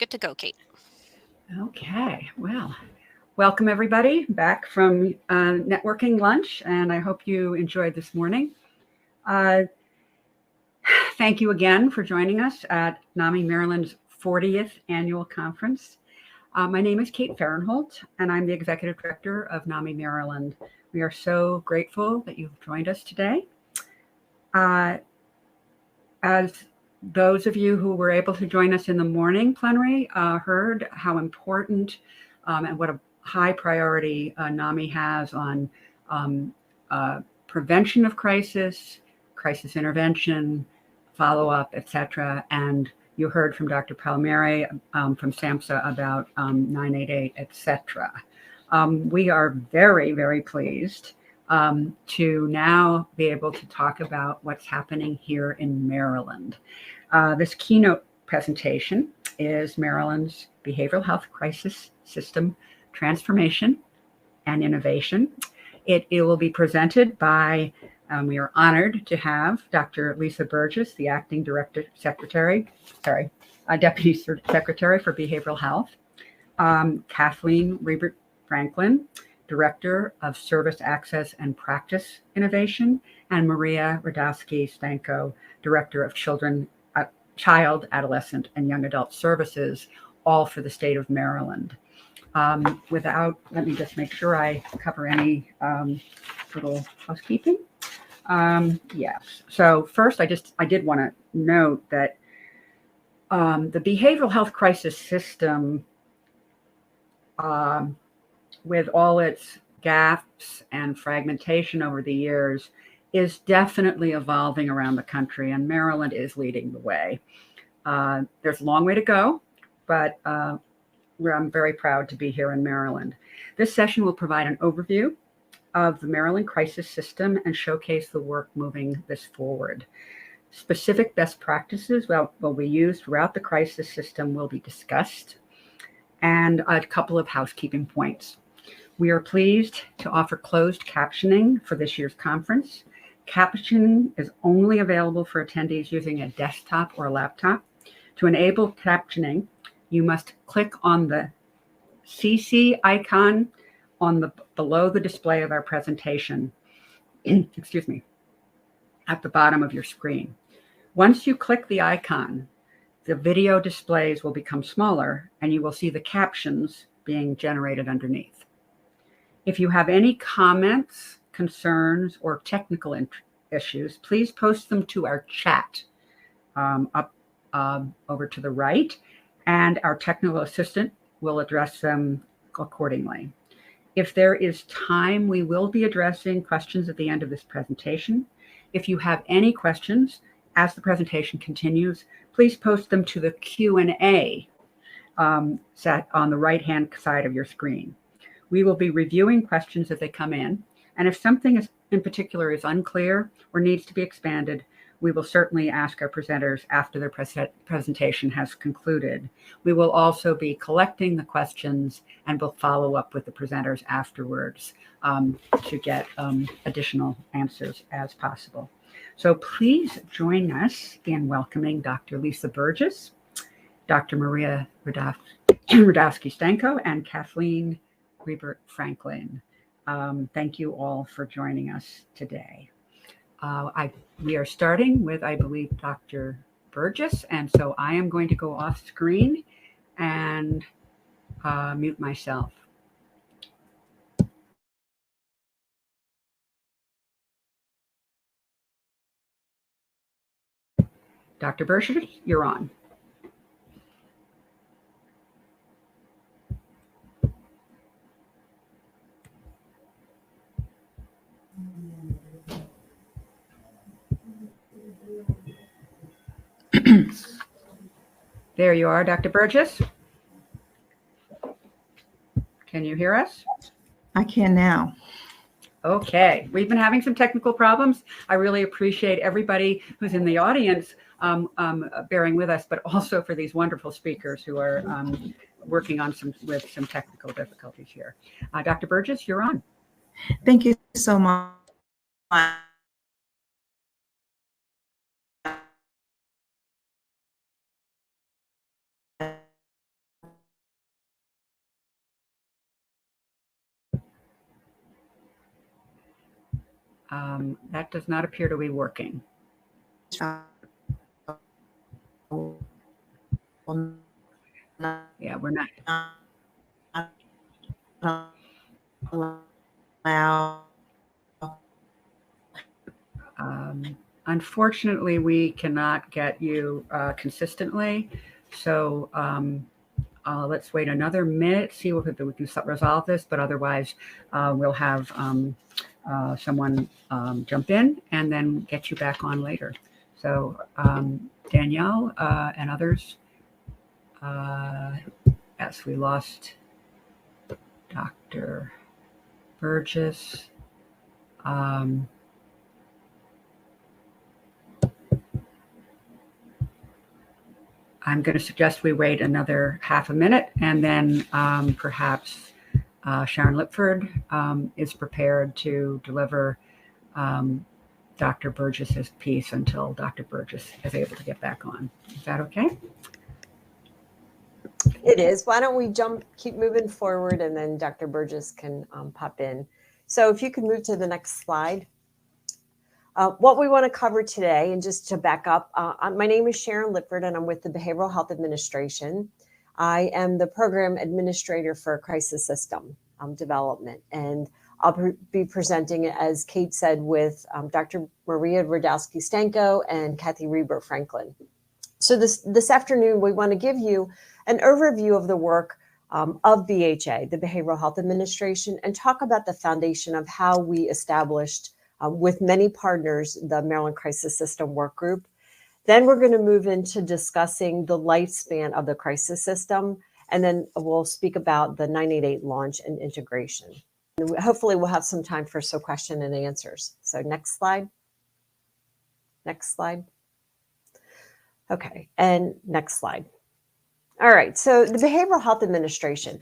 Good to go, Kate. Okay, well, welcome everybody back from networking lunch, and I hope you enjoyed this morning. Uh, Thank you again for joining us at NAMI Maryland's 40th annual conference. My name is Kate Fahrenholt, and I'm the Executive Director of NAMI Maryland. We are so grateful that you've joined us today. As those of you who were able to join us in the morning plenary heard how important and what a high priority NAMI has on prevention of crisis intervention, follow-up, etc. And you heard from Dr. Palmieri from SAMHSA about 988, etc. We are very, very pleased to now be able to talk about what's happening here in Maryland. This keynote presentation is Maryland's Behavioral Health Crisis System Transformation and Innovation. It will be presented by, we are honored to have Dr. Lisa Burgess, the Acting Deputy Secretary for Behavioral Health, Kathleen Riebert-Franklin, Director of Service Access and Practice Innovation, and Maria Radowski-Stanko, Director of Child, Adolescent, and Young Adult Services, all for the state of Maryland. Let me just make sure I cover any little housekeeping. Yes. So first, I did want to note that the behavioral health crisis system, with all its gaps and fragmentation over the years, is definitely evolving around the country, and Maryland is leading the way. There's a long way to go, but I'm very proud to be here in Maryland. This session will provide an overview of the Maryland crisis system and showcase the work moving this forward. Specific best practices will be used throughout the crisis system will be discussed, and a couple of housekeeping points. We are pleased to offer closed captioning for this year's conference. Captioning is only available for attendees using a desktop or a laptop. To enable captioning, you must click on the CC icon below the display of our presentation, excuse me, at the bottom of your screen. Once you click the icon, the video displays will become smaller and you will see the captions being generated underneath. If you have any comments, concerns, or technical issues, please post them to our chat up over to the right, and our technical assistant will address them accordingly. If there is time, we will be addressing questions at the end of this presentation. If you have any questions as the presentation continues, please post them to the Q&A set on the right-hand side of your screen. We will be reviewing questions as they come in, and if something in particular is unclear or needs to be expanded, we will certainly ask our presenters after their presentation has concluded. We will also be collecting the questions and will follow up with the presenters afterwards to get additional answers as possible. So please join us in welcoming Dr. Lisa Burgess, Dr. Maria Radowski-Stanko, and Kathleen Riebert-Franklin. Thank you all for joining us today. We are starting with, I believe, Dr. Burgess, and so I am going to go off screen and mute myself. Dr. Burgess, you're on. There you are, Dr. Burgess. Can you hear us? I can now. Okay, we've been having some technical problems. I really appreciate everybody who's in the audience bearing with us, but also for these wonderful speakers who are working on with some technical difficulties here. Dr. Burgess, you're on. Thank you so much. That does not appear to be working. Yeah, we're not. Unfortunately, we cannot get you consistently. So let's wait another minute, see if we can resolve this. But otherwise, we'll have someone jump in and then get you back on later. So Danielle and others. Yes, we lost Dr. Burgess. I'm going to suggest we wait another half a minute, and then perhaps Sharon Lipford is prepared to deliver Dr. Burgess's piece until Dr. Burgess is able to get back on. Is that okay? It is. Why don't we keep moving forward, and then Dr. Burgess can pop in. So if you could move to the next slide. What we want to cover today, and just to back up, my name is Sharon Lipford, and I'm with the Behavioral Health Administration. I am the program administrator for crisis system development, and I'll be presenting, as Kate said, with Dr. Maria Radowski-Stanko and Kathy Reber Franklin. So this afternoon, we want to give you an overview of the work of BHA, the Behavioral Health Administration, and talk about the foundation of how we established with many partners, the Maryland Crisis System Work Group. Then we're going to move into discussing the lifespan of the crisis system, and then we'll speak about the 988 launch and integration. And hopefully we'll have some time for some question and answers. So next slide. Next slide. Okay, and next slide. All right, so the Behavioral Health Administration.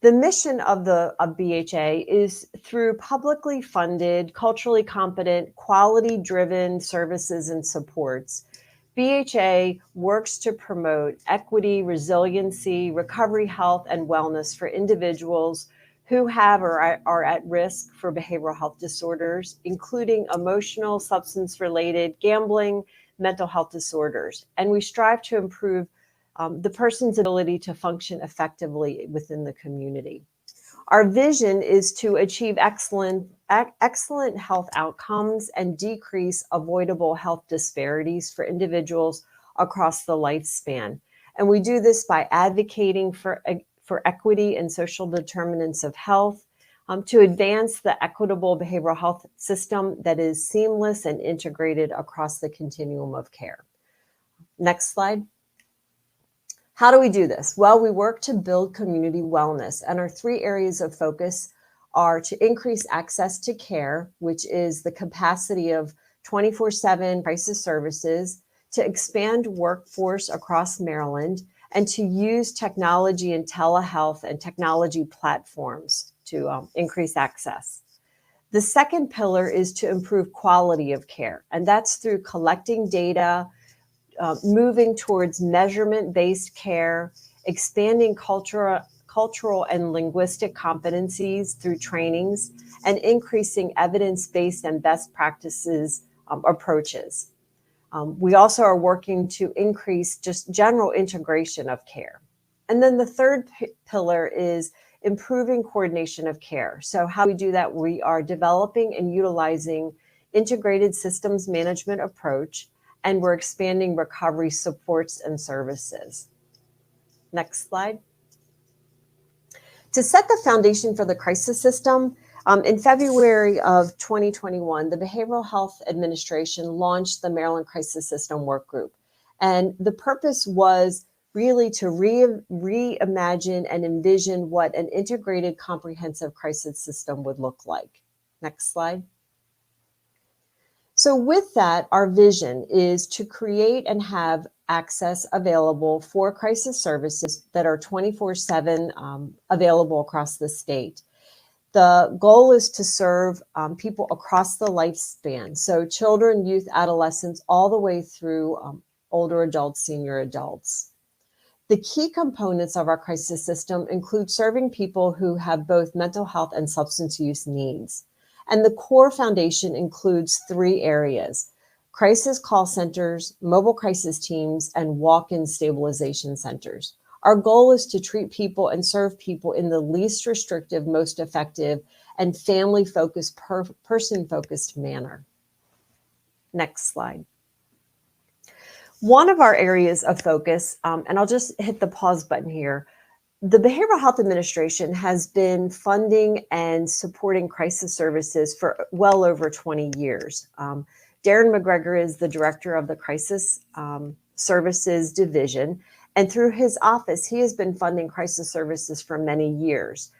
The mission of BHA is through publicly funded, culturally competent, quality-driven services and supports. BHA works to promote equity, resiliency, recovery, health, and wellness for individuals who have or are at risk for behavioral health disorders, including emotional, substance-related, gambling, mental health disorders. And we strive to improve the person's ability to function effectively within the community. Our vision is to achieve excellent health outcomes and decrease avoidable health disparities for individuals across the lifespan. And we do this by advocating for equity and social determinants of health, to advance the equitable behavioral health system that is seamless and integrated across the continuum of care. Next slide. How do we do this? Well, we work to build community wellness, and our three areas of focus are to increase access to care, which is the capacity of 24/7 crisis services, to expand workforce across Maryland, and to use technology and telehealth and technology platforms to increase access. The second pillar is to improve quality of care, and that's through collecting data, moving towards measurement-based care, expanding cultural and linguistic competencies through trainings, and increasing evidence-based and best practices approaches. We also are working to increase just general integration of care. And then the third pillar is improving coordination of care. So how we do that, we are developing and utilizing integrated systems management approach, and we're expanding recovery supports and services. Next slide. To set the foundation for the crisis system, in February of 2021, the Behavioral Health Administration launched the Maryland Crisis System Work Group. And the purpose was really to reimagine and envision what an integrated comprehensive crisis system would look like. Next slide. So with that, our vision is to create and have access available for crisis services that are 24/7 available across the state. The goal is to serve people across the lifespan, so children, youth, adolescents, all the way through older adults, senior adults. The key components of our crisis system include serving people who have both mental health and substance use needs. And the core foundation includes 3 areas: crisis call centers, mobile crisis teams, and walk-in stabilization centers. Our goal is to treat people and serve people in the least restrictive, most effective, and family-focused, person-focused manner. Next slide. One of our areas of focus, and I'll just hit the pause button here. The Behavioral Health Administration has been funding and supporting crisis services for well over 20 years. Darren McGregor is the director of the Crisis Services Division, and through his office, he has been funding crisis services for many years.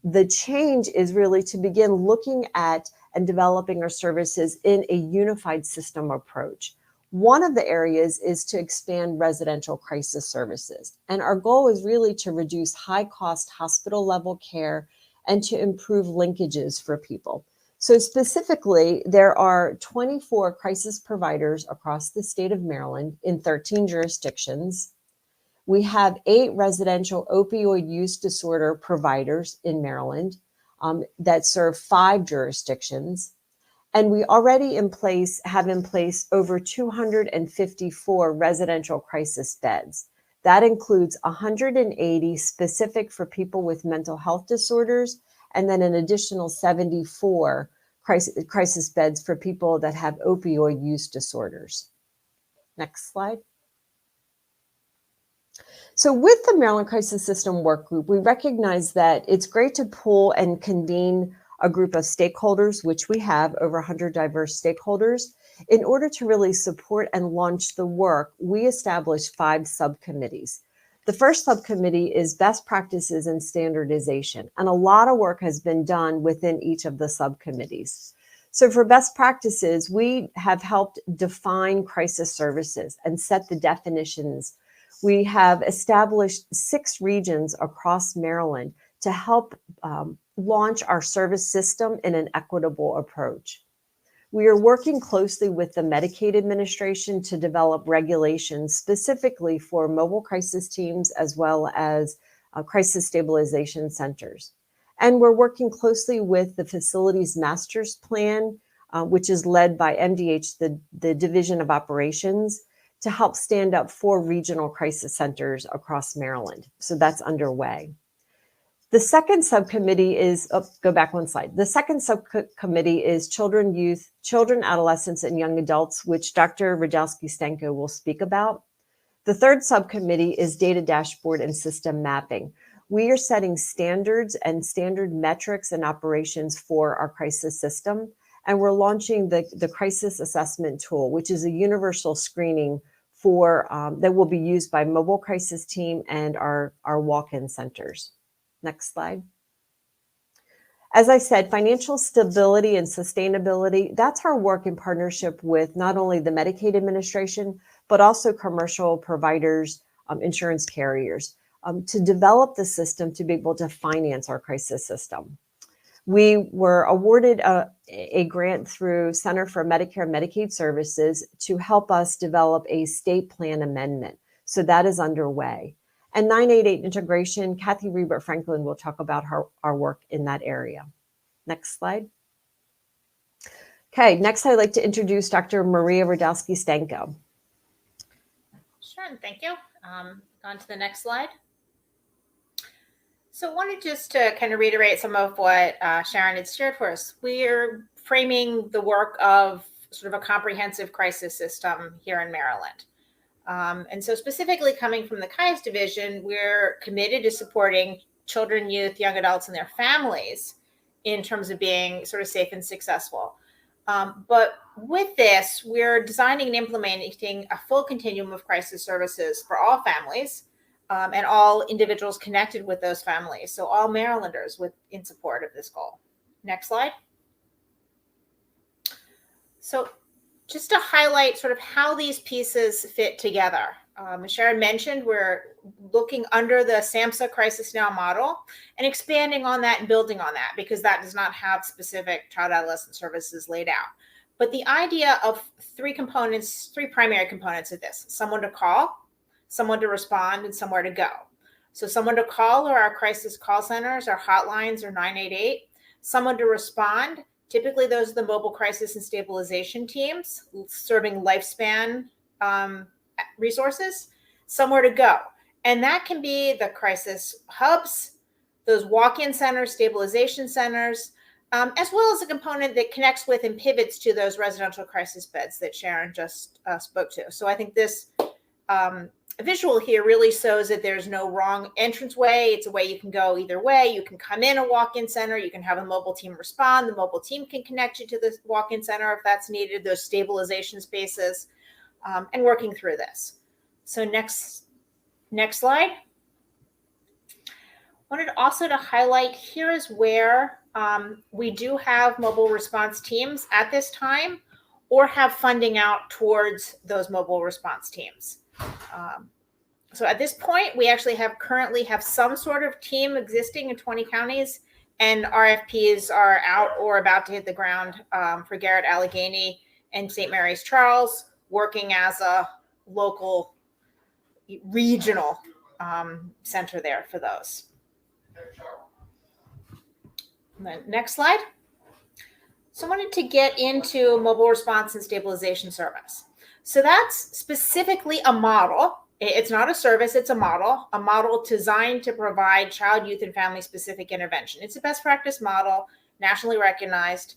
The change is really to begin looking at and developing our services in a unified system approach. One of the areas is to expand residential crisis services. And our goal is really to reduce high-cost hospital-level care and to improve linkages for people. So specifically, there are 24 crisis providers across the state of Maryland in 13 jurisdictions. We have 8 residential opioid use disorder providers in Maryland that serve 5 jurisdictions. And we already have in place over 254 residential crisis beds. That includes 180 specific for people with mental health disorders, and then an additional 74 crisis beds for people that have opioid use disorders. Next slide. So with the Maryland Crisis System Work Group, we recognize that it's great to pull and convene a group of stakeholders, which we have over 100 diverse stakeholders. In order to really support and launch the work, we established 5 subcommittees. The first subcommittee is best practices and standardization, and a lot of work has been done within each of the subcommittees. So for best practices, we have helped define crisis services and set the definitions. We have established 6 regions across Maryland to help launch our service system in an equitable approach. We are working closely with the Medicaid administration to develop regulations specifically for mobile crisis teams as well as crisis stabilization centers. And we're working closely with the Facilities Master's Plan, which is led by MDH, the Division of Operations, to help stand up 4 regional crisis centers across Maryland. So that's underway. The second subcommittee is, go back one slide. The second subcommittee is children, adolescents, and young adults, which Dr. Rajkowski-Stenko will speak about. The third subcommittee is data dashboard and system mapping. We are setting standards and standard metrics and operations for our crisis system. And we're launching the crisis assessment tool, which is a universal screening for that will be used by mobile crisis team and our walk-in centers. Next slide. As I said, financial stability and sustainability, that's our work in partnership with not only the Medicaid administration, but also commercial providers, insurance carriers, to develop the system to be able to finance our crisis system. We were awarded a grant through Center for Medicare and Medicaid Services to help us develop a state plan amendment. So that is underway. And 988 integration, Kathy Rebert Franklin will talk about our work in that area. Next slide. Okay, next I'd like to introduce Dr. Maria Rajkowski-Stenko. Sure, and thank you. On to the next slide. So I wanted just to kind of reiterate some of what Sharon had shared for us. We are framing the work of sort of a comprehensive crisis system here in Maryland. And so specifically coming from the CIAS division, we're committed to supporting children, youth, young adults, and their families in terms of being sort of safe and successful. But with this, we're designing and implementing a full continuum of crisis services for all families and all individuals connected with those families. So all Marylanders in support of this goal. Next slide. So just to highlight sort of how these pieces fit together. As Sharon mentioned, we're looking under the SAMHSA Crisis Now model and expanding on that and building on that because that does not have specific child adolescent services laid out. But the idea of 3 primary components of this: someone to call, someone to respond, and somewhere to go. So someone to call are our crisis call centers, our hotlines, or 988. Someone to respond Typically, those are the mobile crisis and stabilization teams serving lifespan resources, somewhere to go. And that can be the crisis hubs, those walk-in centers, stabilization centers, as well as a component that connects with and pivots to those residential crisis beds that Sharon just spoke to. So I think this visual here really shows that there's no wrong entranceway. It's a way you can go either way. You can come in a walk-in center. You can have a mobile team respond. The mobile team can connect you to the walk-in center if that's needed, those stabilization spaces, and working through this. So next slide. Wanted also to highlight here is where we do have mobile response teams at this time, or have funding out towards those mobile response teams. So at this point, we actually currently have some sort of team existing in 20 counties, and RFPs are out or about to hit the ground for Garrett, Allegheny, and St. Mary's Charles, working as a local regional center there for those. The next slide. So I wanted to get into mobile response and stabilization service. So that's specifically a model. It's not a service, it's a model designed to provide child, youth, and family specific intervention. It's a best practice model, nationally recognized.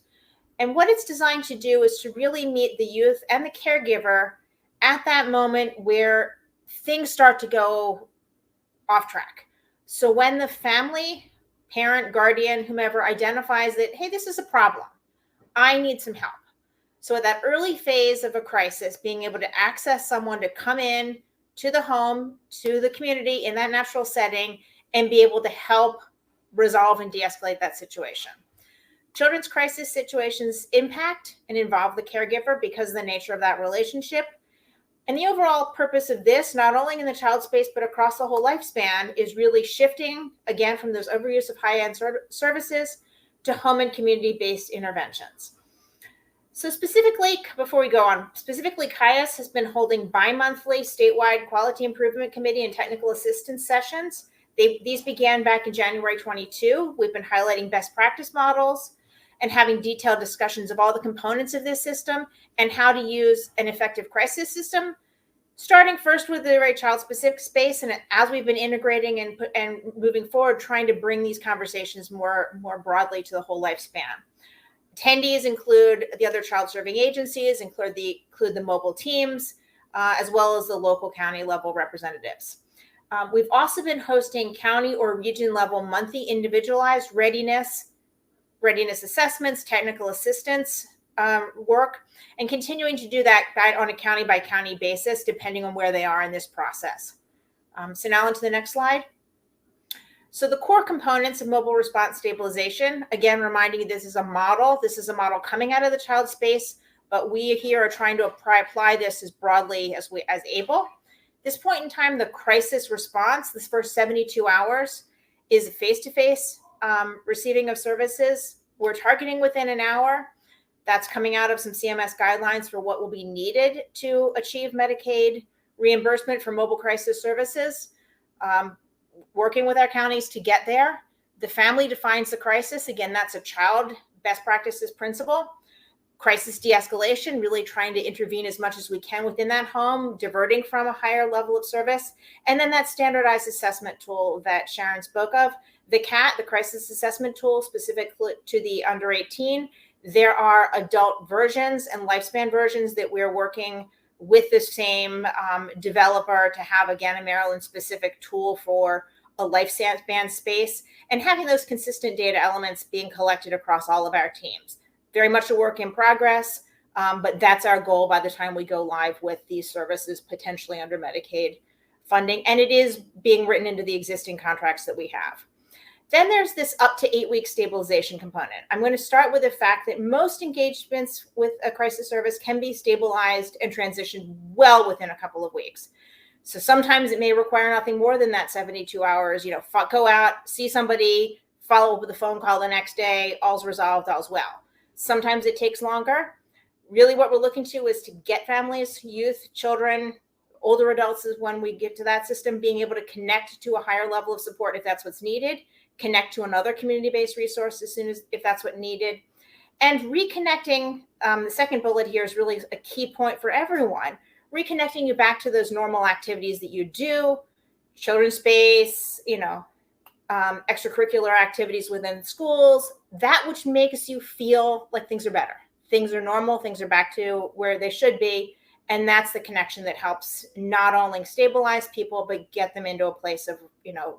And what it's designed to do is to really meet the youth and the caregiver at that moment where things start to go off track. So when the family, parent, guardian, whomever identifies that, hey, this is a problem, I need some help. So at that early phase of a crisis, being able to access someone to come in to the home, to the community in that natural setting, and be able to help resolve and de-escalate that situation. Children's crisis situations impact and involve the caregiver because of the nature of that relationship. And the overall purpose of this, not only in the child space, but across the whole lifespan, is really shifting, again, from those overuse of high-end services to home and community-based interventions. So specifically, before we go on, specifically, CAIAS has been holding bi-monthly statewide quality improvement committee and technical assistance sessions. These began back in January 22. We've been highlighting best practice models and having detailed discussions of all the components of this system and how to use an effective crisis system, starting first with the very child-specific space, and as we've been integrating and moving forward, trying to bring these conversations more broadly to the whole lifespan. Attendees include the other child-serving agencies, include the mobile teams, as well as the local county level representatives. We've also been hosting county or region level monthly individualized readiness assessments, technical assistance work, and continuing to do that on a county by county basis, depending on where they are in this process. So now onto the next slide. So the core components of mobile response stabilization, again, reminding you this is a model. This is a model coming out of the child space, but we here are trying to apply this as broadly as able. This point in time, the crisis response, this first 72 hours, is face-to-face receiving of services. We're targeting within an hour. That's coming out of some CMS guidelines for what will be needed to achieve Medicaid reimbursement for mobile crisis services. Working with our counties to get there. The family defines the crisis. Again, that's a child best practices principle. Crisis de-escalation, really trying to intervene as much as we can within that home, diverting from a higher level of service. And then that standardized assessment tool that Sharon spoke of, the CAT, the crisis assessment tool specific to the under 18. There are adult versions and lifespan versions that we're working with the same developer to have, again, a Maryland specific tool for a lifespan space, and having those consistent data elements being collected across all of our teams. Very much a work in progress, but that's our goal by the time we go live with these services potentially under Medicaid funding. And it is being written into the existing contracts that we have. Then there's this up to 8-week stabilization component. I'm going to start with the fact that most engagements with a crisis service can be stabilized and transitioned well within a couple of weeks. So sometimes it may require nothing more than that 72 hours, go out, see somebody, follow up with a phone call the next day, all's resolved, all's well. Sometimes it takes longer. Really what we're looking to is to get families, youth, children, older adults is when we get to that system, being able to connect to a higher level of support if that's what's needed, connect to another community-based resource as soon as if that's what needed. And reconnecting, the second bullet here is really a key point for everyone. Reconnecting you back to those normal activities that you do, children's space, extracurricular activities within schools, that which makes you feel like things are better. Things are normal, things are back to where they should be. And that's the connection that helps not only stabilize people, but get them into a place of,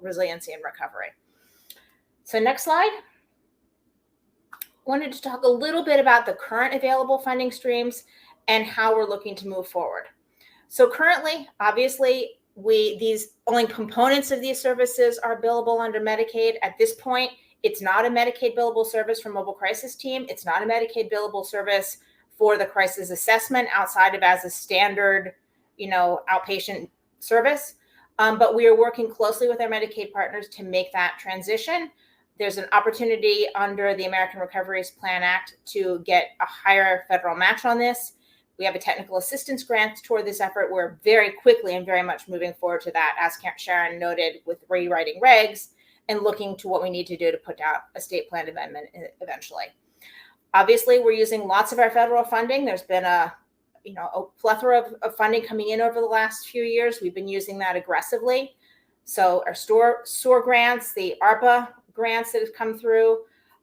resiliency and recovery. So next slide. Wanted to talk a little bit about the current available funding streams and how we're looking to move forward. So currently, obviously, these only components of these services are billable under Medicaid. At this point, it's not a Medicaid billable service for mobile crisis team. It's not a Medicaid billable service for the crisis assessment outside of as a standard, outpatient service. But we are working closely with our Medicaid partners to make that transition. There's an opportunity under the American Recovery Plan Act to get a higher federal match on this. We have a technical assistance grant toward this effort. We're very quickly and very much moving forward to that, as Sharon noted, with rewriting regs and looking to what we need to do to put out a state plan amendment eventually. Obviously, we're using lots of our federal funding. There's been a plethora of funding coming in over the last few years. We've been using that aggressively. So our SOAR grants, the ARPA grants that have come through,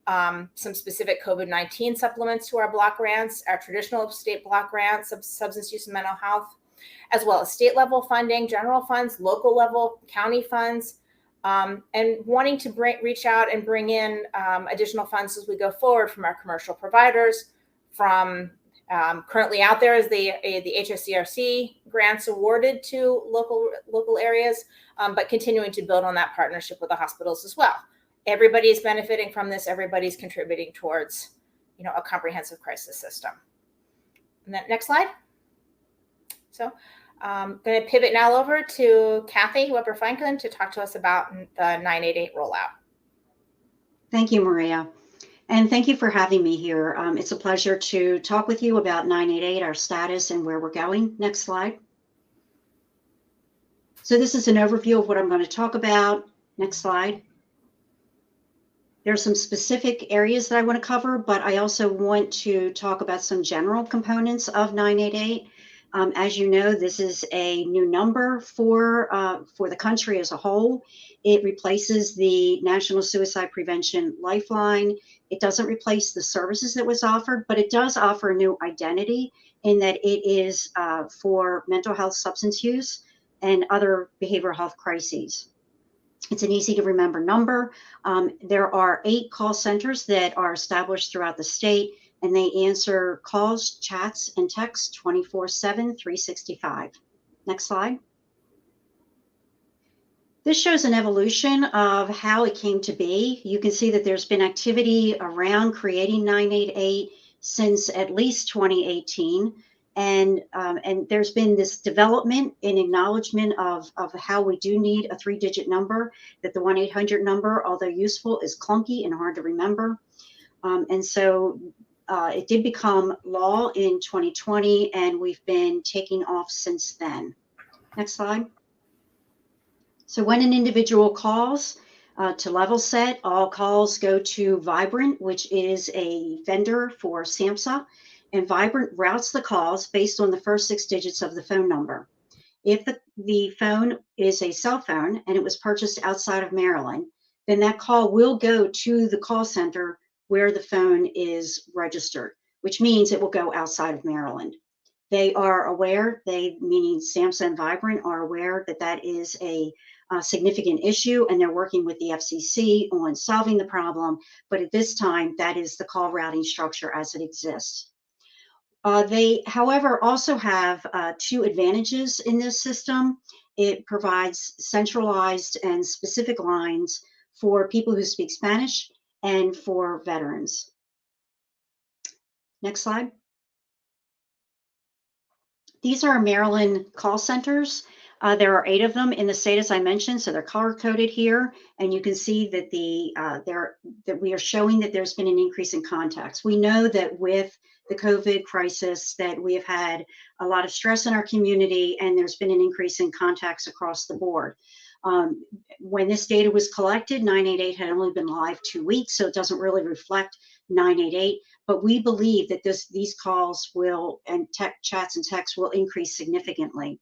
some specific COVID-19 supplements to our block grants, our traditional state block grants of substance use and mental health, as well as state level funding, general funds, local level, county funds, and wanting to reach out and bring in additional funds as we go forward from our commercial providers, from currently out there is the HSCRC grants awarded to local areas, but continuing to build on that partnership with the hospitals as well. Everybody is benefiting from this. Everybody's contributing towards, a comprehensive crisis system. And then next slide. So I'm going to pivot now over to Kathy Weber-Franklin to talk to us about the 988 rollout. Thank you, Maria. And thank you for having me here. It's a pleasure to talk with you about 988, our status and where we're going. Next slide. So this is an overview of what I'm going to talk about. Next slide. There are some specific areas that I want to cover, but I also want to talk about some general components of 988. As you know, this is a new number for the country as a whole. It replaces the National Suicide Prevention Lifeline. It doesn't replace the services that was offered, but it does offer a new identity in that it is for mental health, substance use, and other behavioral health crises. It's an easy to remember number. There are 8 call centers that are established throughout the state, and they answer calls, chats, and texts 24/7, 365. Next slide. This shows an evolution of how it came to be. You can see that there's been activity around creating 988 since at least 2018. And there's been this development in acknowledgement of how we do need a 3-digit number, that the 1-800 number, although useful, is clunky and hard to remember. And so it did become law in 2020, and we've been taking off since then. Next slide. So when an individual calls, to level set, all calls go to Vibrant, which is a vendor for SAMHSA. And Vibrant routes the calls based on the first 6 digits of the phone number. If the phone is a cell phone and it was purchased outside of Maryland, then that call will go to the call center where the phone is registered, which means it will go outside of Maryland. They are aware, meaning SAMHSA and Vibrant are aware that that is a significant issue, and they're working with the FCC on solving the problem. But at this time, that is the call routing structure as it exists. They, however, also have 2 advantages in this system. It provides centralized and specific lines for people who speak Spanish and for veterans. Next slide. These are Maryland call centers. There are 8 of them in the state, as I mentioned, so they're color coded here, and you can see that that we are showing that there's been an increase in contacts. We know that with the COVID crisis that we have had a lot of stress in our community, and there's been an increase in contacts across the board. When this data was collected, 988 had only been live 2 weeks, so it doesn't really reflect 988, but we believe that these calls will, and chats and texts will increase significantly.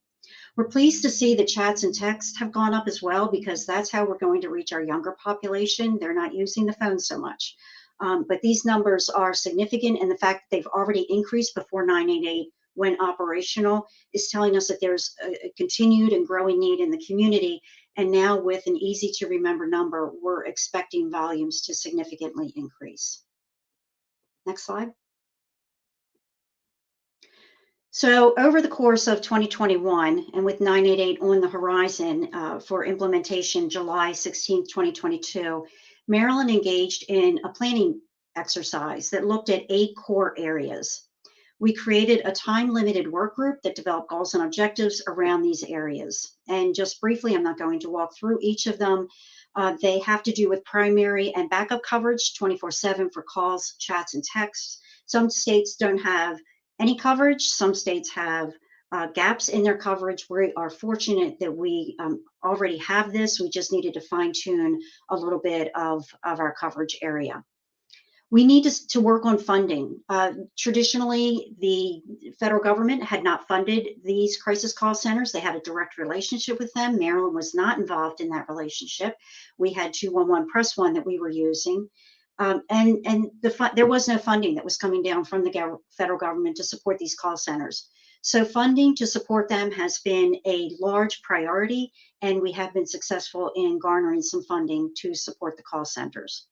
We're pleased to see that chats and texts have gone up as well, because that's how we're going to reach our younger population. They're not using the phone so much. But these numbers are significant, and the fact that they've already increased before 988 when operational is telling us that there's a continued and growing need in the community. And now with an easy to remember number, we're expecting volumes to significantly increase. Next slide. So over the course of 2021, and with 988 on the horizon for implementation July 16, 2022, Maryland engaged in a planning exercise that looked at 8 core areas. We created a time-limited work group that developed goals and objectives around these areas. And just briefly, I'm not going to walk through each of them. They have to do with primary and backup coverage 24/7 for calls, chats, and texts. Some states don't have any coverage. Some states have gaps in their coverage. We are fortunate that we already have this. We just needed to fine tune a little bit of our coverage area. We need to work on funding. Traditionally, the federal government had not funded these crisis call centers. They had a direct relationship with them. Maryland was not involved in that relationship. We had 211 Press One that we were using. There was no funding that was coming down from the federal government to support these call centers. So funding to support them has been a large priority, and we have been successful in garnering some funding to support the call centers.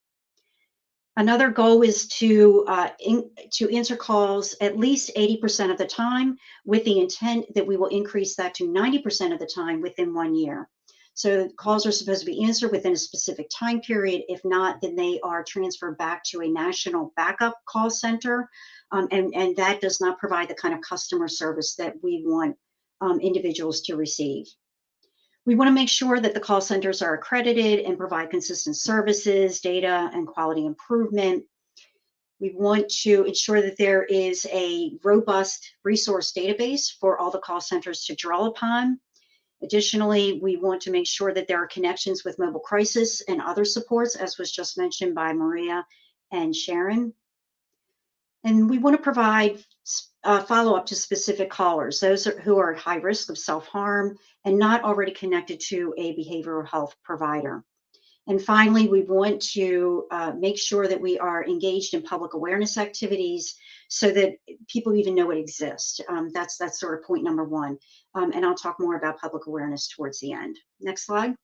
Another goal is to answer calls at least 80% of the time, with the intent that we will increase that to 90% of the time within 1 year. So calls are supposed to be answered within a specific time period. If not, then they are transferred back to a national backup call center. And that does not provide the kind of customer service that we want individuals to receive. We want to make sure that the call centers are accredited and provide consistent services, data, and quality improvement. We want to ensure that there is a robust resource database for all the call centers to draw upon. Additionally, we want to make sure that there are connections with mobile crisis and other supports, as was just mentioned by Maria and Sharon. And we want to provide follow-up to specific callers, those who are at high risk of self-harm and not already connected to a behavioral health provider. And finally, we want to make sure that we are engaged in public awareness activities so that people even know it exists. That's sort of point number 1. And I'll talk more about public awareness towards the end. Next slide.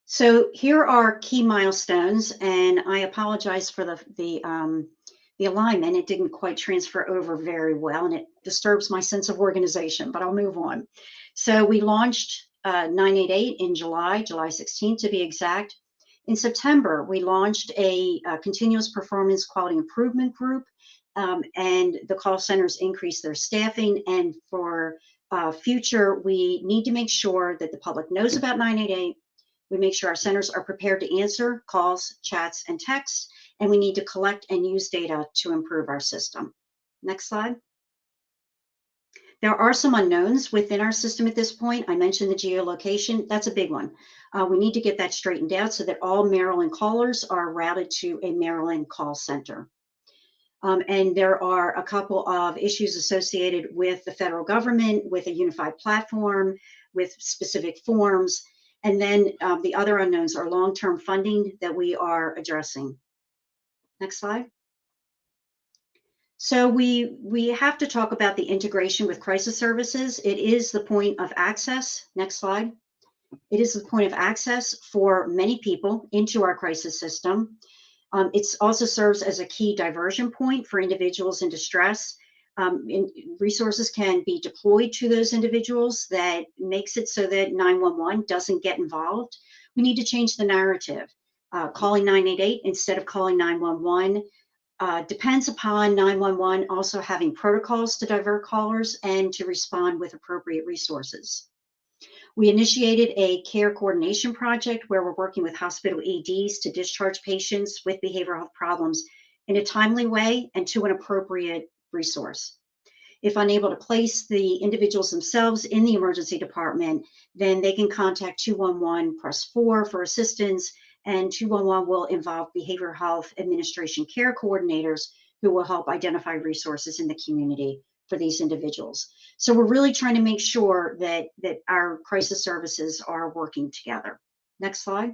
So here are key milestones, and I apologize for the alignment. It didn't quite transfer over very well, and it disturbs my sense of organization, but I'll move on. So we launched 988 in July 16th to be exact. In September, we launched a continuous performance quality improvement group, and the call centers increased their staffing. And for future, we need to make sure that the public knows about 988. We make sure our centers are prepared to answer calls, chats, and texts, and we need to collect and use data to improve our system. Next slide. There are some unknowns within our system at this point. I mentioned the geolocation. That's a big one. We need to get that straightened out so that all Maryland callers are routed to a Maryland call center. And there are a couple of issues associated with the federal government, with a unified platform, with specific forms. And then the other unknowns are long-term funding that we are addressing. Next slide. So we have to talk about the integration with crisis services. It is the point of access. Next slide. It is the point of access for many people into our crisis system. It also serves as a key diversion point for individuals in distress. Resources can be deployed to those individuals that makes it so that 911 doesn't get involved. We need to change the narrative. Calling 988 instead of calling 911 depends upon 911 also having protocols to divert callers and to respond with appropriate resources. We initiated a care coordination project where we're working with hospital EDs to discharge patients with behavioral health problems in a timely way and to an appropriate resource. If unable to place the individuals themselves in the emergency department, then they can contact 211, press 4 for assistance, And 211 will involve behavioral health administration care coordinators who will help identify resources in the community for these individuals. So we're really trying to make sure that our crisis services are working together. Next slide.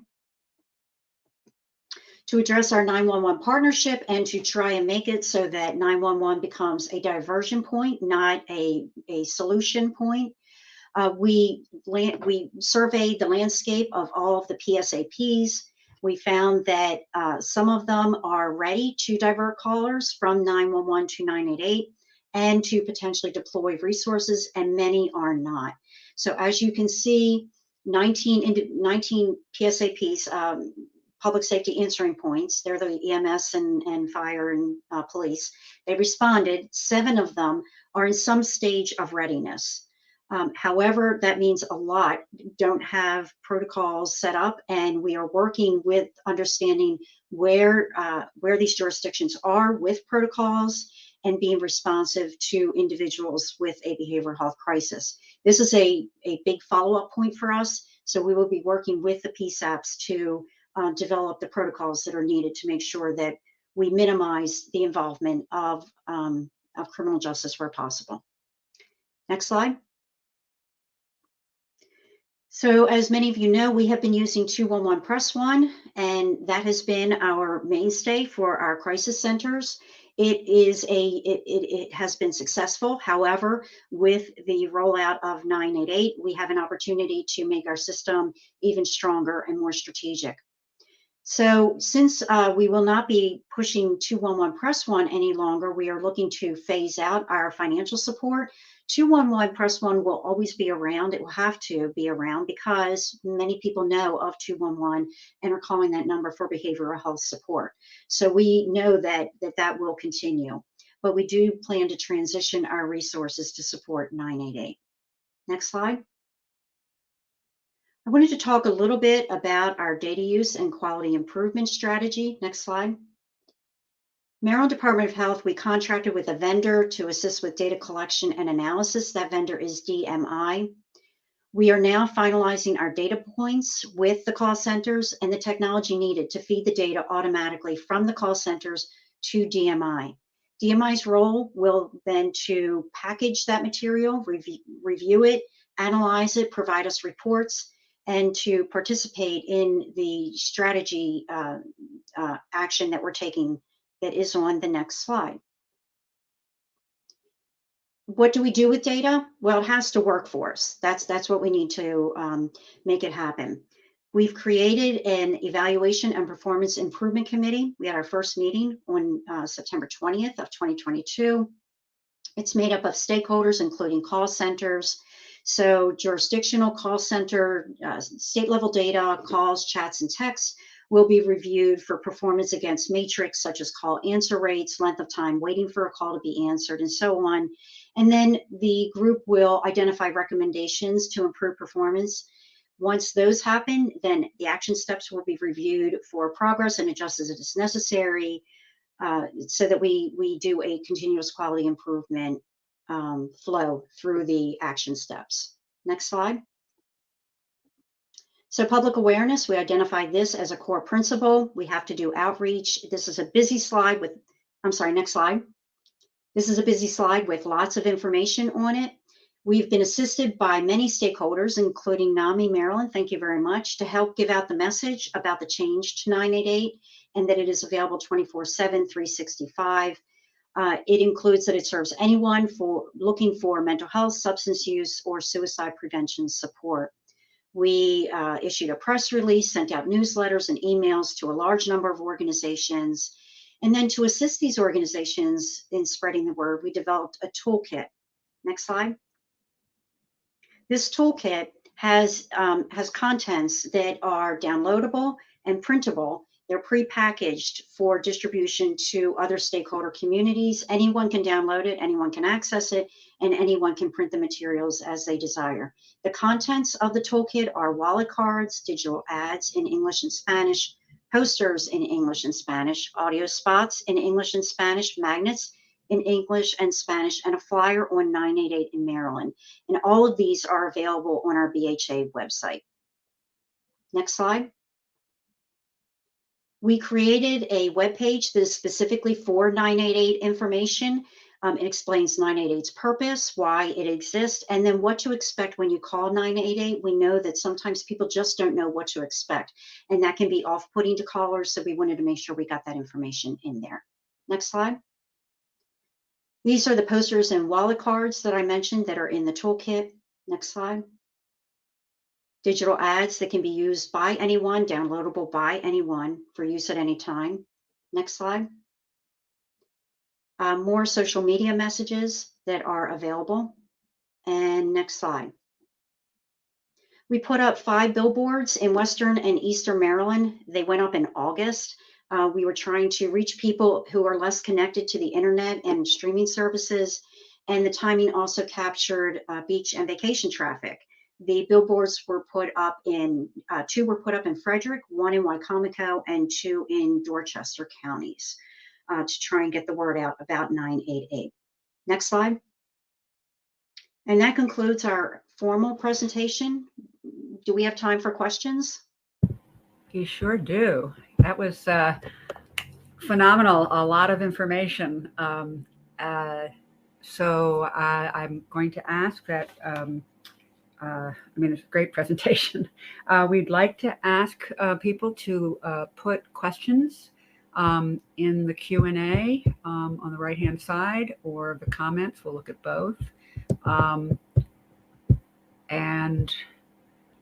To address our 911 partnership and to try and make it so that 911 becomes a diversion point, not a solution point. We surveyed the landscape of all of the PSAPs. We found that some of them are ready to divert callers from 911 to 988 and to potentially deploy resources, and many are not. So as you can see, 19 PSAPs, public safety answering points, they're the EMS and fire and police, they responded. 7 of them are in some stage of readiness. However, that means a lot don't have protocols set up, and we are working with understanding where these jurisdictions are with protocols and being responsive to individuals with a behavioral health crisis. This is a big follow-up point for us, so we will be working with the PSAPs to develop the protocols that are needed to make sure that we minimize the involvement of criminal justice where possible. Next slide. So as many of you know, we have been using 211 Press One, and that has been our mainstay for our crisis centers. It has been successful. However, with the rollout of 988, we have an opportunity to make our system even stronger and more strategic. So since we will not be pushing 211 Press One any longer, we are looking to phase out our financial support. 211 Press One will always be around. It will have to be around because many people know of 211 and are calling that number for behavioral health support. So we know that will continue, but we do plan to transition our resources to support 988. Next slide. I wanted to talk a little bit about our data use and quality improvement strategy. Next slide. Maryland Department of Health, we contracted with a vendor to assist with data collection and analysis. That vendor is DMI. We are now finalizing our data points with the call centers and the technology needed to feed the data automatically from the call centers to DMI. DMI's role will then to package that material, review it, analyze it, provide us reports, and to participate in the strategy action that we're taking that is on the next slide. What do we do with data? Well, it has to work for us. That's what we need to make it happen. We've created an evaluation and performance improvement committee. We had our first meeting on September 20th of 2022. It's made up of stakeholders, including call centers, so jurisdictional call center, state level data, calls, chats, and texts will be reviewed for performance against matrix such as call answer rates, length of time waiting for a call to be answered, and so on. And then the group will identify recommendations to improve performance. Once those happen, then the action steps will be reviewed for progress and adjusted as it is necessary, so that we do a continuous quality improvement flow through the action steps. Next slide. So public awareness, we identified this as a core principle. We have to do outreach. This is a busy slide with, I'm sorry, next slide. This is a busy slide with lots of information on it. We've been assisted by many stakeholders, including NAMI Maryland, thank you very much, to help give out the message about the change to 988 and that it is available 24/7, 365. It includes that it serves anyone looking for mental health, substance use, or suicide prevention support. We issued a press release, sent out newsletters and emails to a large number of organizations. And then to assist these organizations in spreading the word, we developed a toolkit. Next slide. This toolkit has contents that are downloadable and printable. They're pre-packaged for distribution to other stakeholder communities. Anyone can download it, anyone can access it, and anyone can print the materials as they desire. The contents of the toolkit are wallet cards, digital ads in English and Spanish, posters in English and Spanish, audio spots in English and Spanish, magnets in English and Spanish, and a flyer on 988 in Maryland. And all of these are available on our BHA website. Next slide. We created a webpage that is specifically for 988 information. It explains 988's purpose, why it exists, and then what to expect when you call 988. We know that sometimes people just don't know what to expect, and that can be off-putting to callers, so we wanted to make sure we got that information in there. Next slide. These are the posters and wallet cards that I mentioned that are in the toolkit. Next slide. Digital ads that can be used by anyone, downloadable by anyone for use at any time. Next slide. More social media messages that are available. And next slide. We put up 5 billboards in Western and Eastern Maryland. They went up in August. We were trying to reach people who are less connected to the internet and streaming services. And the timing also captured beach and vacation traffic. The billboards were put up in, 2 were put up in Frederick, 1 in Wycomico, and 2 in Dorchester counties to try and get the word out about 988. Next slide. And that concludes our formal presentation. Do we have time for questions? You sure do. That was phenomenal. A lot of information. So I'm going to ask that, it's a great presentation. We'd like to ask people to put questions in the Q&A on the right-hand side, or the comments. We'll look at both. And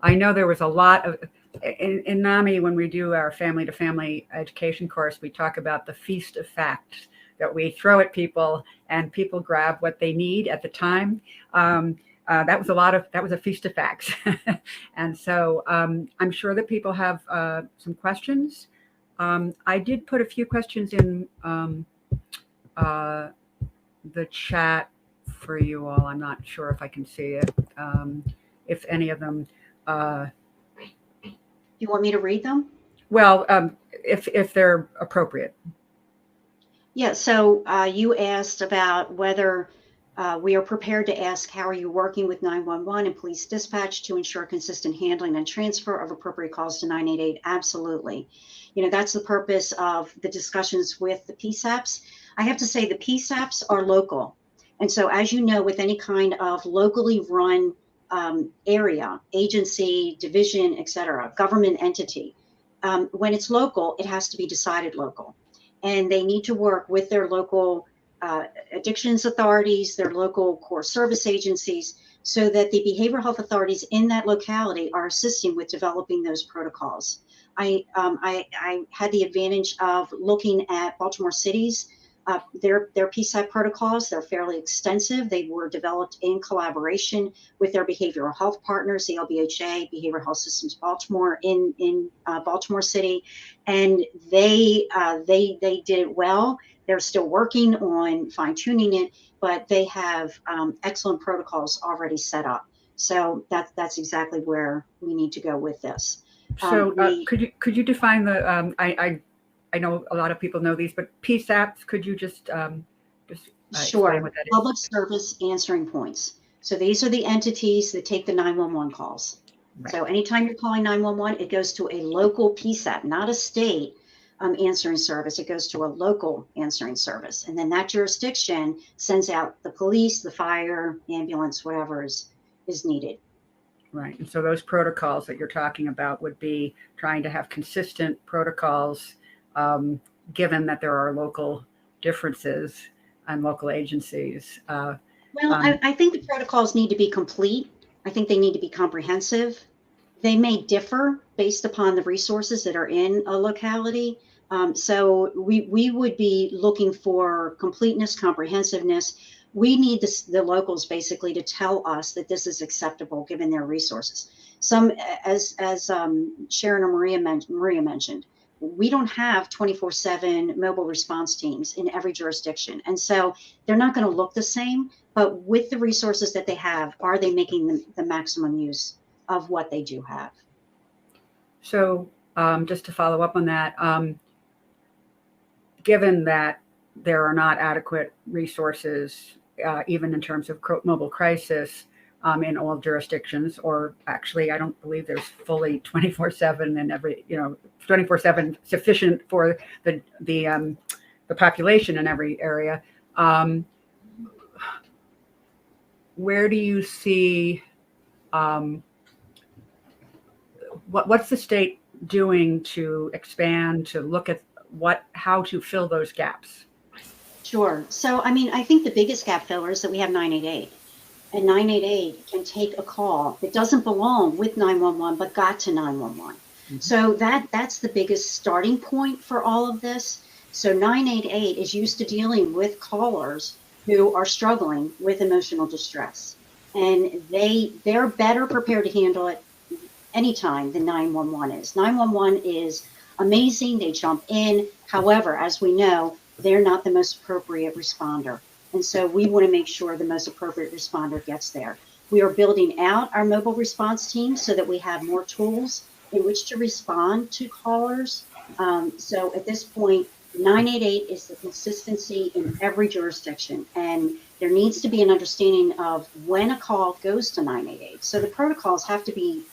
I know there was a lot of, in NAMI, when we do our family-to-family education course, we talk about the feast of facts that we throw at people, and people grab what they need at the time. That was a feast of facts. And so I'm sure that people have some questions. I did put a few questions in the chat for you all. I'm not sure if I can see it. If any of them. You want me to read them? Well, if they're appropriate. Yeah, so you asked about whether we are prepared to ask, how are you working with 911 and police dispatch to ensure consistent handling and transfer of appropriate calls to 988? Absolutely. You know, that's the purpose of the discussions with the PSAPs. I have to say the PSAPs are local. And so, as you know, with any kind of locally run area, agency, division, et cetera, government entity, when it's local, it has to be decided local. And they need to work with their local addictions authorities, their local core service agencies, so that the behavioral health authorities in that locality are assisting with developing those protocols. I had the advantage of looking at Baltimore City's their PSAP protocols. They're fairly extensive. They were developed in collaboration with their behavioral health partners, the LBHA, Behavioral Health Systems Baltimore in Baltimore City, and they did it well. They're still working on fine tuning it, but they have excellent protocols already set up. So that's exactly where we need to go with this. So could you define the I know a lot of people know these, but PSAPs, could you just sure. Explain what that is? Public service answering points. So these are the entities that take the 911 calls. Right. So anytime you're calling 911, it goes to a local PSAP, not a state answering service. It goes to a local answering service. And then that jurisdiction sends out the police, the fire, ambulance, whatever is needed. Right. And so those protocols that you're talking about would be trying to have consistent protocols, given that there are local differences and local agencies. I think the protocols need to be complete. I think they need to be comprehensive. They may differ based upon the resources that are in a locality. So we would be looking for completeness, comprehensiveness. We need the locals basically to tell us that this is acceptable given their resources. Some, as Sharon or Maria mentioned, we don't have 24/7 mobile response teams in every jurisdiction. And so they're not going to look the same, but with the resources that they have, are they making the maximum use of what they do have? So just to follow up on that, given that there are not adequate resources, even in terms of mobile crisis, in all jurisdictions, or actually, I don't believe there's fully 24/7 in every, 24/7 sufficient for the population in every area. Where do you see, what's the state doing to expand, to look at how to fill those gaps? Sure. So, I mean, I think the biggest gap filler is that we have 988. And 988 can take a call that doesn't belong with 911, but got to 911. So that's the biggest starting point for all of this. So 988 is used to dealing with callers who are struggling with emotional distress. And they're better prepared to handle it anytime than 911 is. 911 is amazing. They jump in. However, as we know, they're not the most appropriate responder. And so we want to make sure the most appropriate responder gets there. We are building out our mobile response team so that we have more tools in which to respond to callers. So at this point, 988 is the consistency in every jurisdiction. And there needs to be an understanding of when a call goes to 988. So the protocols have to be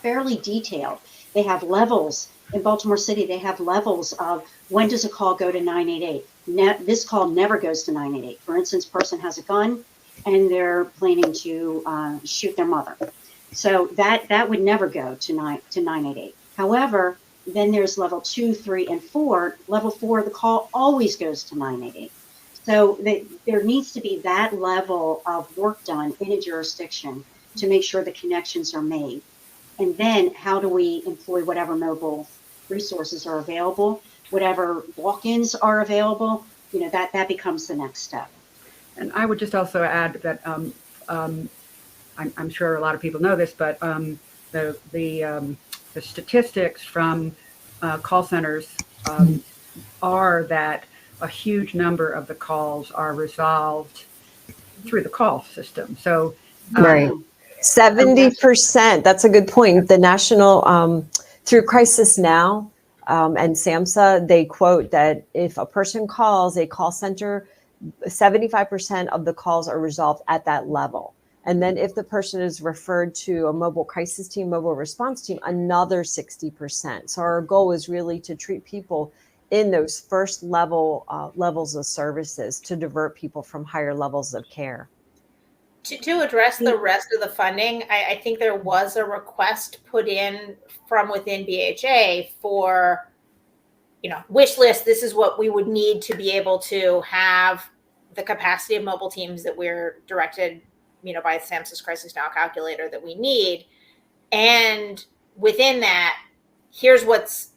fairly detailed. They have levels. In Baltimore City, they have levels of when does a call go to 988. This call never goes to 988. For instance, person has a gun and they're planning to shoot their mother. So that would never go to 988. However, then there's level 2, 3, and 4. Level 4, the call always goes to 988. So there needs to be that level of work done in a jurisdiction to make sure the connections are made. And then how do we employ whatever mobile resources are available, whatever walk-ins are available, that becomes the next step. And I would just also add that I'm sure a lot of people know this, but the statistics from call centers are that a huge number of the calls are resolved through the call system. So Right. 70%. That's a good point. The national, through Crisis Now and SAMHSA, they quote that if a person calls a call center, 75% of the calls are resolved at that level. And then if the person is referred to a mobile crisis team, mobile response team, another 60%. So our goal is really to treat people in those first levels of services to divert people from higher levels of care. To address the rest of the funding, I think there was a request put in from within BHA for, wish list. This is what we would need to be able to have the capacity of mobile teams that we're directed, by SAMHSA's Crisis Now calculator that we need. And within that, here's what's,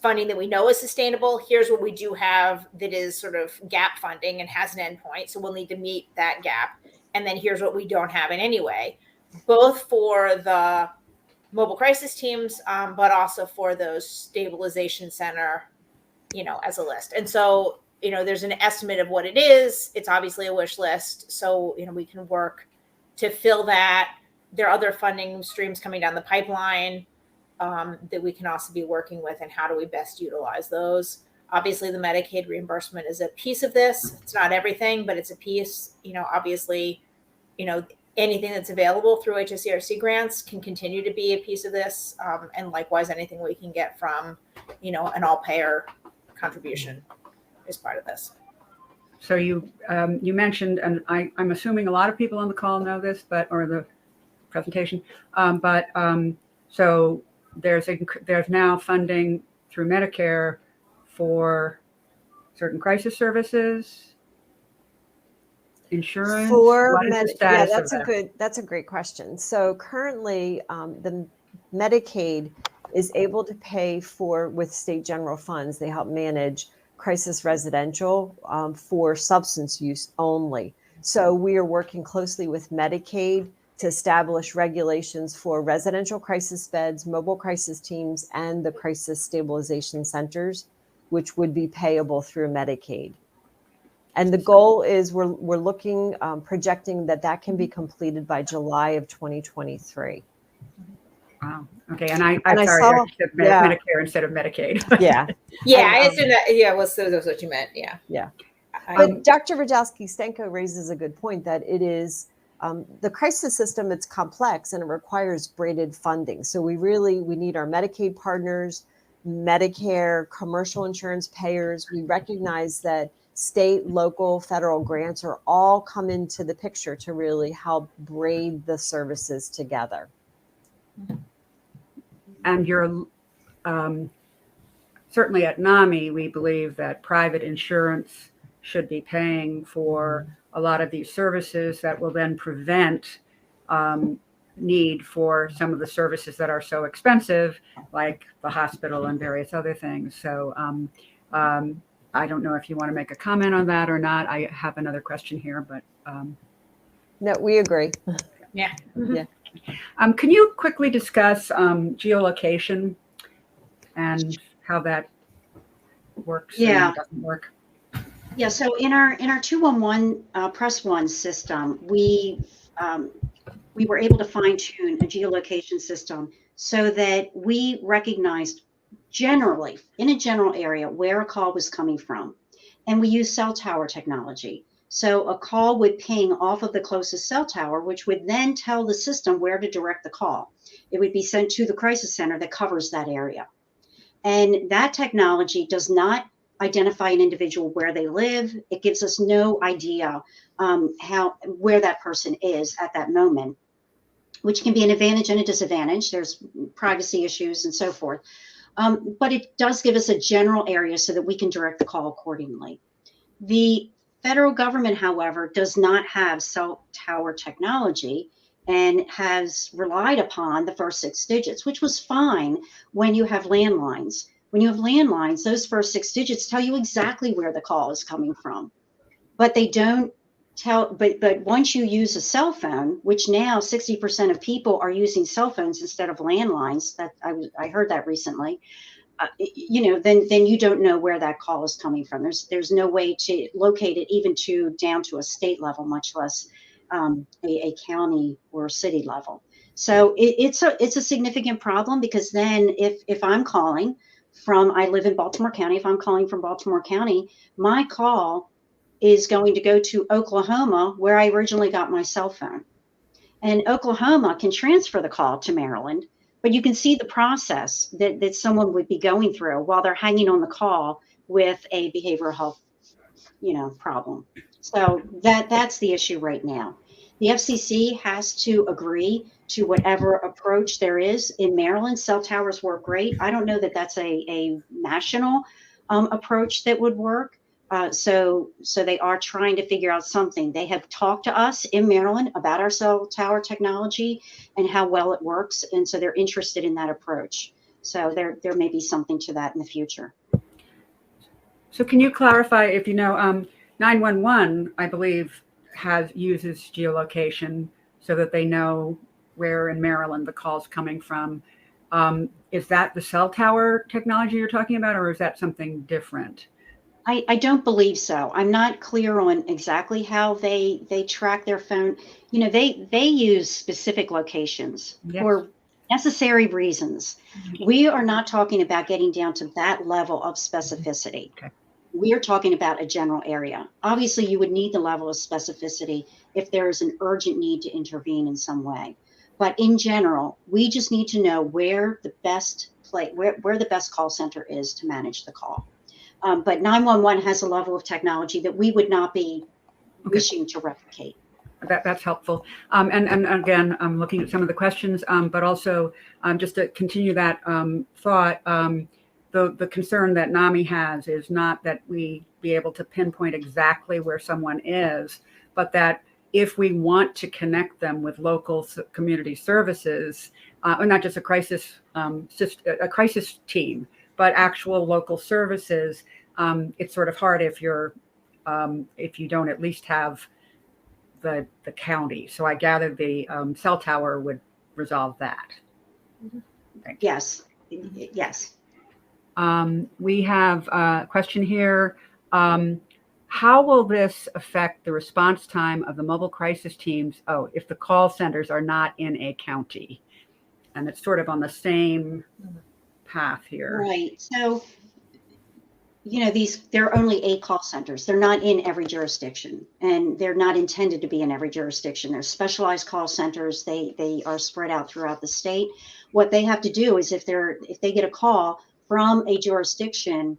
funding that we know is sustainable. Here's what we do have that is sort of gap funding and has an endpoint. So we'll need to meet that gap. And then here's what we don't have in any way, both for the mobile crisis teams, but also for those stabilization center, as a list. And so, there's an estimate of what it is. It's obviously a wish list. So, we can work to fill that. There are other funding streams coming down the pipeline that we can also be working with, and how do we best utilize those? Obviously, the Medicaid reimbursement is a piece of this. It's not everything, but it's a piece. Obviously, anything that's available through HSERC grants can continue to be a piece of this. And likewise, anything we can get from, an all-payer contribution is part of this. So you mentioned, and I'm assuming a lot of people on the call know this, or the presentation, so there's now funding through Medicare for certain crisis services, insurance. That's a great question. So currently, the Medicaid is able to pay for, with state general funds, they help manage crisis residential for substance use only. So we are working closely with Medicaid to establish regulations for residential crisis beds, mobile crisis teams, and the crisis stabilization centers, which would be payable through Medicaid. And the goal is we're looking, projecting that can be completed by July of 2023. Wow. Okay. And I'm sorry, I said Medicare instead of Medicaid. Yeah. Yeah, I assume that. Yeah, that was what you meant. Yeah. Yeah. But Dr. Rajowski-Stenko raises a good point that it is The crisis system, it's complex and it requires braided funding. So we need our Medicaid partners, Medicare, commercial insurance payers. We recognize that state, local, federal grants are all come into the picture to really help braid the services together. And you're certainly at NAMI, we believe that private insurance should be paying for a lot of these services that will then prevent need for some of the services that are so expensive, like the hospital and various other things. So I don't know if you want to make a comment on that or not. I have another question here, but. No, we agree. Yeah. Yeah. Can you quickly discuss geolocation and how that works Yeah. and doesn't work? Yeah, so in our 211 Press One system, we were able to fine tune a geolocation system so that we recognized generally in a general area where a call was coming from, and we use cell tower technology. So a call would ping off of the closest cell tower, which would then tell the system where to direct the call. It would be sent to the crisis center that covers that area, and that technology does not identify an individual where they live. It gives us no idea where that person is at that moment, which can be an advantage and a disadvantage. There's privacy issues and so forth. But it does give us a general area so that we can direct the call accordingly. The federal government, however, does not have cell tower technology and has relied upon the first 6 digits, which was fine when you have landlines. When you have landlines, those first 6 digits tell you exactly where the call is coming from, but they don't tell. But once you use a cell phone, which now 60% of people are using cell phones instead of landlines, that I heard that recently. Then you don't know where that call is coming from. There's no way to locate it, even down to a state level, much less a county or city level. So it's a significant problem, because then if I'm calling I live in Baltimore County. If I'm calling from Baltimore County, my call is going to go to Oklahoma, where I originally got my cell phone. And Oklahoma can transfer the call to Maryland, but you can see the process that someone would be going through while they're hanging on the call with a behavioral health, problem. So that's the issue right now. The FCC has to agree to whatever approach there is. In Maryland, cell towers work great. I don't know that that's a national approach that would work. So they are trying to figure out something. They have talked to us in Maryland about our cell tower technology and how well it works. And so they're interested in that approach. So there may be something to that in the future. So can you clarify if 911, I believe, uses geolocation so that they know where in Maryland the call's coming from. Is that the cell tower technology you're talking about, or is that something different? I don't believe so. I'm not clear on exactly how they track their phone. They use specific locations for necessary reasons. We are not talking about getting down to that level of specificity. Okay. We are talking about a general area. Obviously, you would need the level of specificity if there is an urgent need to intervene in some way. But in general, we just need to know where the best call center is to manage the call. But 911 has a level of technology that we would not be wishing to replicate. That's helpful. And again, I'm looking at some of the questions, but also just to continue that thought, the concern that NAMI has is not that we be able to pinpoint exactly where someone is, but that if we want to connect them with local community services, or not just a crisis team, but actual local services, it's sort of hard if you don't at least have the county. So I gather the cell tower would resolve that. Thank you. Yes. We have a question here. How will this affect the response time of the mobile crisis teams? If the call centers are not in a county, and it's sort of on the same path here. Right. So there are only 8 call centers. They're not in every jurisdiction, and they're not intended to be in every jurisdiction. They're specialized call centers. They are spread out throughout the state. What they have to do is if they get a call from a jurisdiction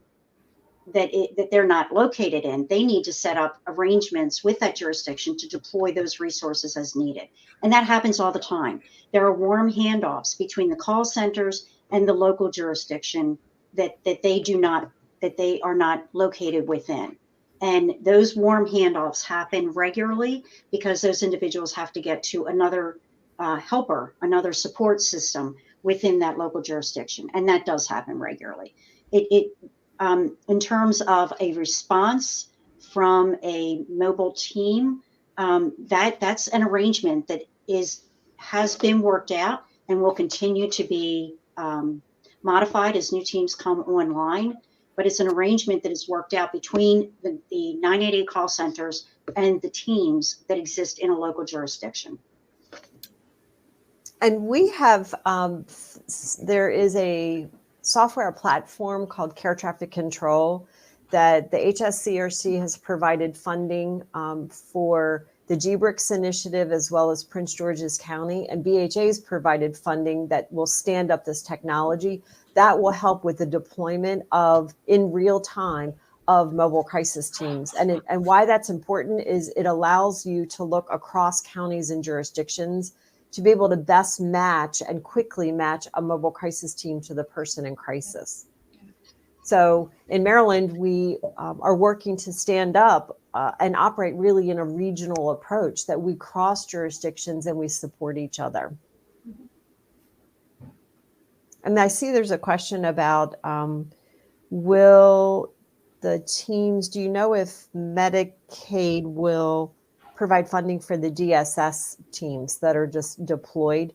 that they're not located in, they need to set up arrangements with that jurisdiction to deploy those resources as needed. And that happens all the time. There are warm handoffs between the call centers and the local jurisdiction that they are not located within. And those warm handoffs happen regularly because those individuals have to get to another helper, another support system within that local jurisdiction. And that does happen regularly. In terms of a response from a mobile team, that's an arrangement that has been worked out and will continue to be modified as new teams come online. But it's an arrangement that is worked out between the 988 call centers and the teams that exist in a local jurisdiction. And we have, there is a software platform called Care Traffic Control that the HSCRC has provided funding for the GBRICS initiative, as well as Prince George's County, and BHA's provided funding that will stand up this technology that will help with the deployment of, in real time, of mobile crisis teams. And why that's important is it allows you to look across counties and jurisdictions to be able to best match and quickly match a mobile crisis team to the person in crisis. So in Maryland, we are working to stand up and operate really in a regional approach that we cross jurisdictions and we support each other. And I see there's a question about, will the teams, do you know if Medicaid will provide funding for the DSS teams that are just deployed?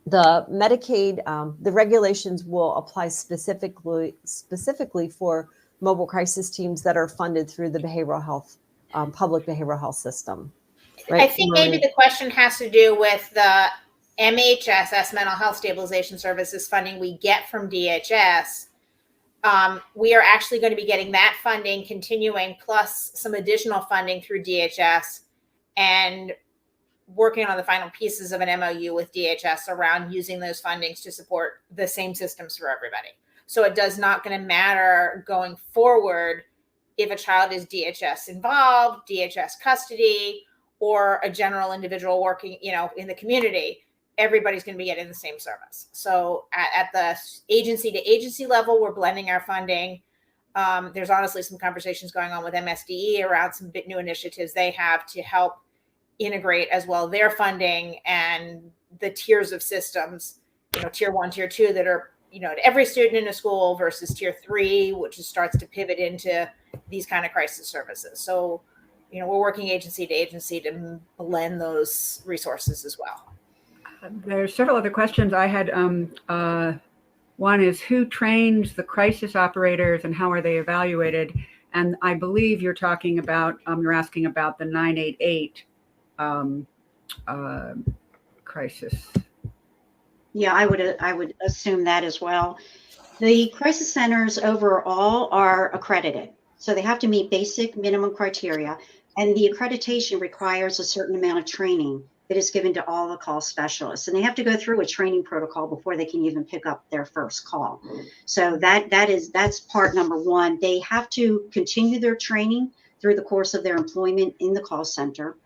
The Medicaid, the regulations will apply specifically for mobile crisis teams that are funded through the behavioral health, public behavioral health system. Right? I think maybe the question has to do with the MHSS, Mental Health Stabilization Services funding we get from DHS. We are actually going to be getting that funding continuing, plus some additional funding through DHS, and working on the final pieces of an MOU with DHS around using those fundings to support the same systems for everybody. So it does not going to matter going forward if a child is DHS involved, DHS custody, or a general individual working, in the community. Everybody's going to be getting the same service. So at the agency to agency level, we're blending our funding. There's honestly some conversations going on with MSDE around some new initiatives they have to help integrate as well their funding and the tiers of systems, tier 1, tier 2 that are, every student in a school versus tier 3, which starts to pivot into these kind of crisis services. So, we're working agency to agency to blend those resources as well. There's several other questions I had. One is, who trains the crisis operators and how are they evaluated? And I believe you're talking about, you're asking about the 988 crisis. Yeah, I would assume that as well. The crisis centers overall are accredited. So they have to meet basic minimum criteria, and the accreditation requires a certain amount of training that is given to all the call specialists. And they have to go through a training protocol before they can even pick up their first call. So that's part number one. They have to continue their training through the course of their employment in the call center.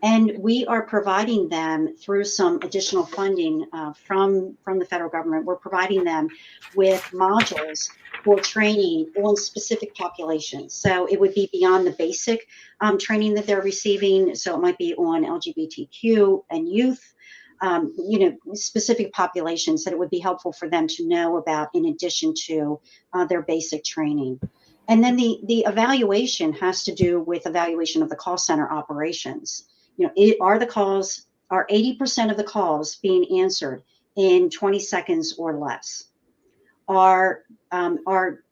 And we are providing them through some additional funding from the federal government. We're providing them with modules for training on specific populations. So it would be beyond the basic training that they're receiving. So it might be on LGBTQ and youth, specific populations that it would be helpful for them to know about in addition to their basic training. And then the evaluation has to do with evaluation of the call center operations. Are 80% of the calls being answered in 20 seconds or less? Are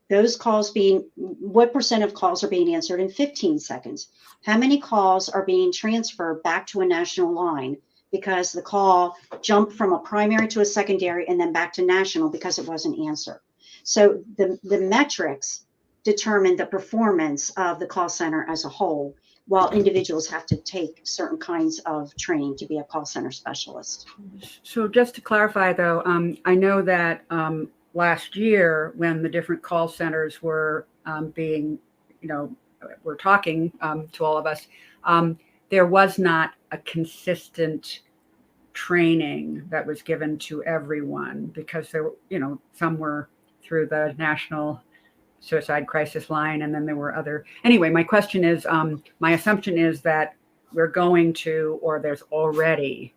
those calls what percent of calls are being answered in 15 seconds? How many calls are being transferred back to a national line because the call jumped from a primary to a secondary and then back to national because it wasn't answered? So the metrics determine the performance of the call center as a whole, while individuals have to take certain kinds of training to be a call center specialist. So just to clarify, though, I know that last year when the different call centers were being, were talking to all of us, there was not a consistent training that was given to everyone because there were, some were through the National Suicide Crisis Line, and then there were other. Anyway, my question is, my assumption is that we're going to, or there's already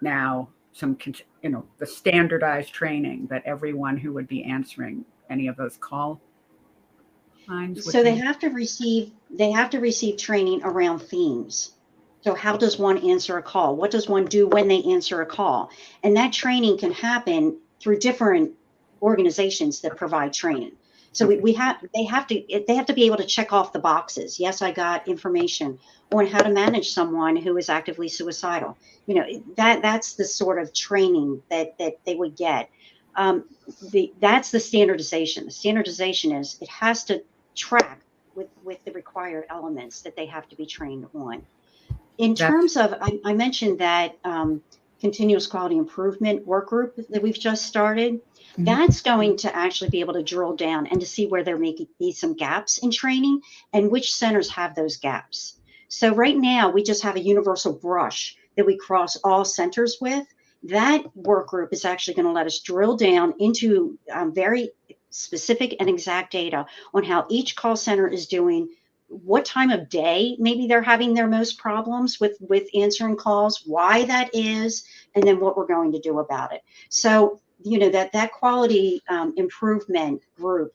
now some, the standardized training that everyone who would be answering any of those call lines. So they have to receive training around themes. So how does one answer a call? What does one do when they answer a call? And that training can happen through different organizations that provide training. So they have to be able to check off the boxes. Yes, I got information on how to manage someone who is actively suicidal. That's the sort of training that they would get. That's the standardization. The standardization is it has to track with the required elements that they have to be trained on. In terms of, I mentioned that continuous quality improvement work group that we've just started. That's going to actually be able to drill down and to see where there may be some gaps in training and which centers have those gaps. So right now we just have a universal brush that we cross all centers with. That work group is actually going to let us drill down into very specific and exact data on how each call center is doing, what time of day maybe they're having their most problems with answering calls, why that is, and then what we're going to do about it. So that quality improvement group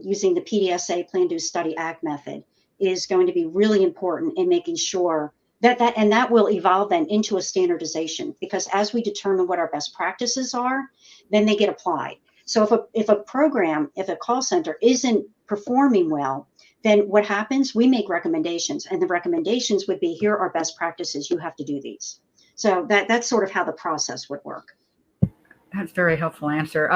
using the PDSA Plan, Do, Study, Act method is going to be really important in making sure that will evolve then into a standardization, because as we determine what our best practices are, then they get applied. So if a call center isn't performing well, then what happens? We make recommendations, and the recommendations would be, here are best practices. You have to do these. So that's sort of how the process would work. That's a very helpful answer.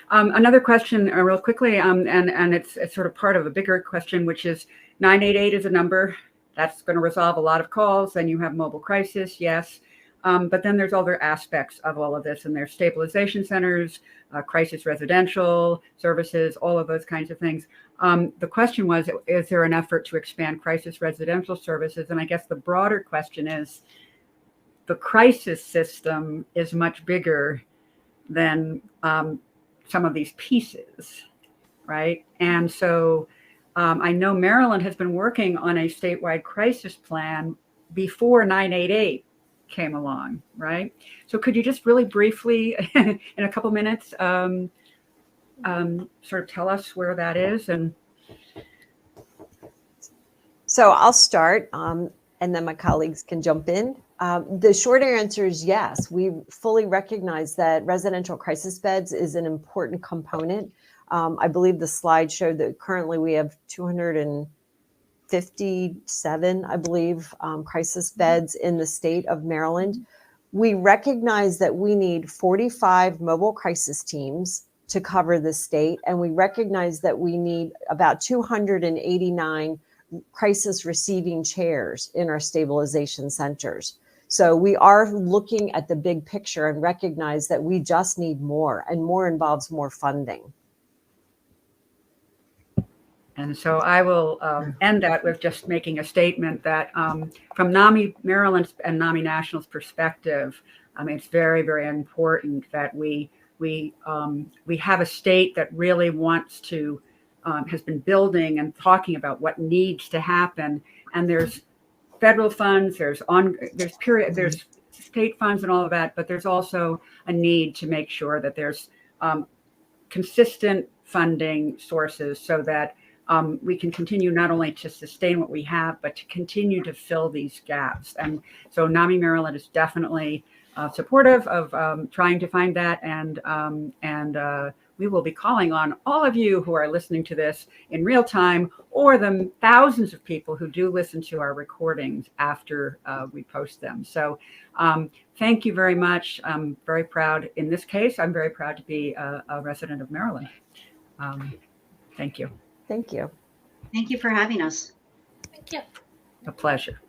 Another question real quickly, and it's sort of part of a bigger question, which is 988 is a number that's going to resolve a lot of calls. Then you have mobile crisis, yes. But then there's other aspects of all of this, and there's stabilization centers, crisis residential services, all of those kinds of things. The question was, is there an effort to expand crisis residential services? And I guess the broader question is, the crisis system is much bigger than some of these pieces, right? And so I know Maryland has been working on a statewide crisis plan before 988 came along, right? So could you just really briefly, in a couple minutes, sort of tell us where that is? And so I'll start, and then my colleagues can jump in. The short answer is yes. We fully recognize that residential crisis beds is an important component. I believe the slide showed that currently we have 257, I believe, crisis beds in the state of Maryland. We recognize that we need 45 mobile crisis teams to cover the state, and we recognize that we need about 289 crisis receiving chairs in our stabilization centers. So we are looking at the big picture and recognize that we just need more, and more involves more funding. And so I will end that with just making a statement that from NAMI Maryland's and NAMI National's perspective, it's very, very important that we have a state that really wants to, has been building and talking about what needs to happen. And there's federal funds, there's state funds and all of that, but there's also a need to make sure that there's consistent funding sources so that we can continue not only to sustain what we have, but to continue to fill these gaps. And so NAMI Maryland is definitely supportive of trying to find that. And we will be calling on all of you who are listening to this in real time, or the thousands of people who do listen to our recordings after we post them. So thank you very much. I'm very proud. In this case, I'm very proud to be a resident of Maryland. Thank you. Thank you. Thank you for having us. Thank you. A pleasure.